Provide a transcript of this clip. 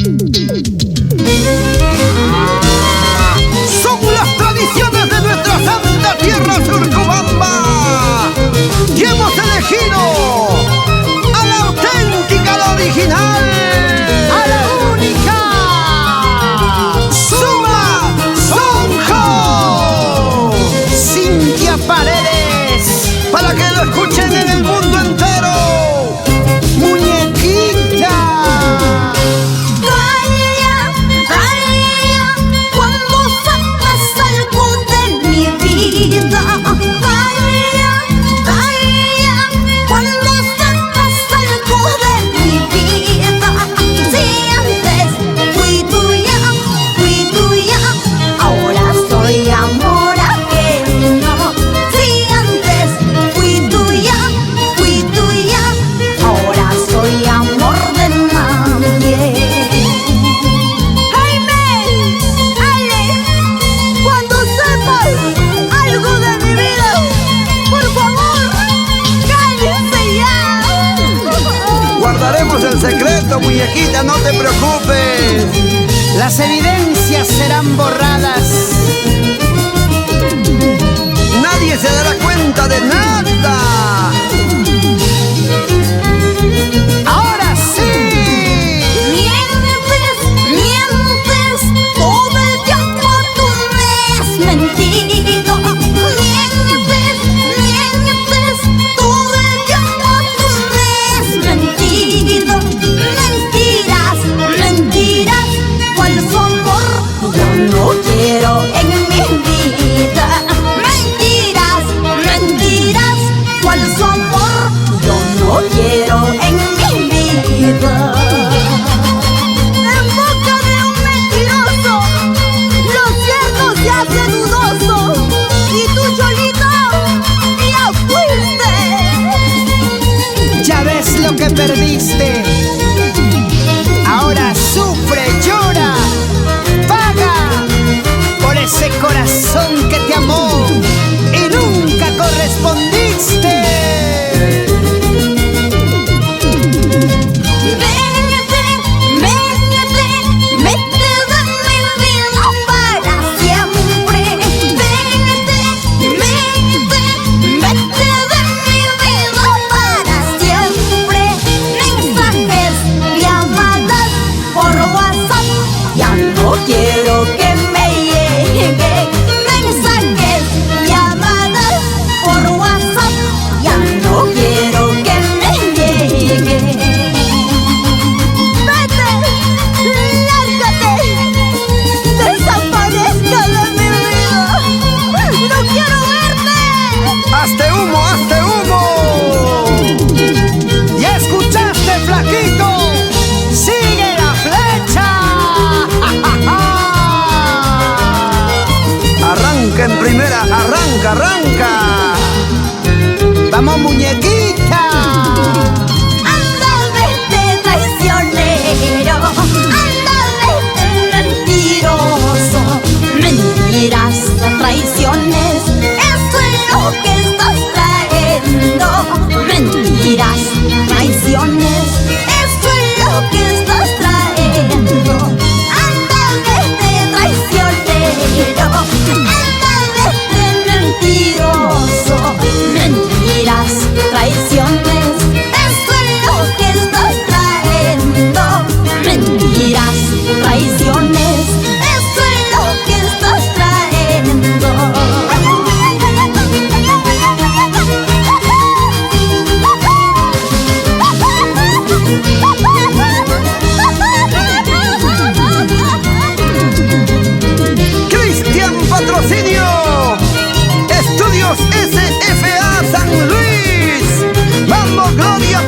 Son las tradiciones de nuestra santa tierra Surcubamba y hemos elegido a la auténtica, a la original, a la única Suma Sonjo, Cintia Paredes, para que lo escuchen en el mundo entero. Muñequita. Calla, calla, cuando sacas algo de mi vida. Calla, calla, cuando sacas algo de mi vida. Si antes fui tuya, ahora soy amor ajeno. Si antes fui tuya, ahora soy amor de nadie. Jaime, Alex, cuando sepas algo de mi vida, por favor, cállense ya. Guardaremos el secreto, muñequita, no te preocupes. Las evidencias serán borradas. Nadie se dará cuenta de nada. Ahora sí. Mientes, todo el tiempo tú me has mentido. Mientes, todo el tiempo tú me has mentido. Mentiras, falso amor, yo no quiero en mi vida. Mentiras, falso amor, yo no quiero en mi vida. En boca de un mentiroso, lo cierto se hace dudoso. Y tú, Cholito, ya fuiste. Ya ves lo que perdiste. Ahora sufre, llora, paga por ese corazón que te amó y nunca correspondiste. Vete de mi vida para siempre. Vete de mi vida para siempre. Mensajes, llamadas por WhatsApp, ya no quiero que me lleguen. Mensajes, llamadas por WhatsApp, ya no quiero que me lleguen. Vete, lárgate, desaparezca de mi vida. No quiero verte. ¡Hazte humo, hazte humo! ¿Ya escuchaste, flaquito? ¡Sigue la flecha! Arranca en primera, arranca. ¡Vamos, muñequita! Anda, vete, traicionero. Anda, vete, mentiroso. Mentiras, traiciones, eso es lo que estás trayendo. Mentiras, traiciones, eso es lo que estás trayendo. Anda, vete, traicionero. Anda, vete, mentiroso. Mentiras, traiciones, eso es lo que estás trayendo. Mentiras, traiciones, eso es lo que estás trayendo. Cristian Patrocinio, Estudios SFA San Luis. ¡Vamos, Gloria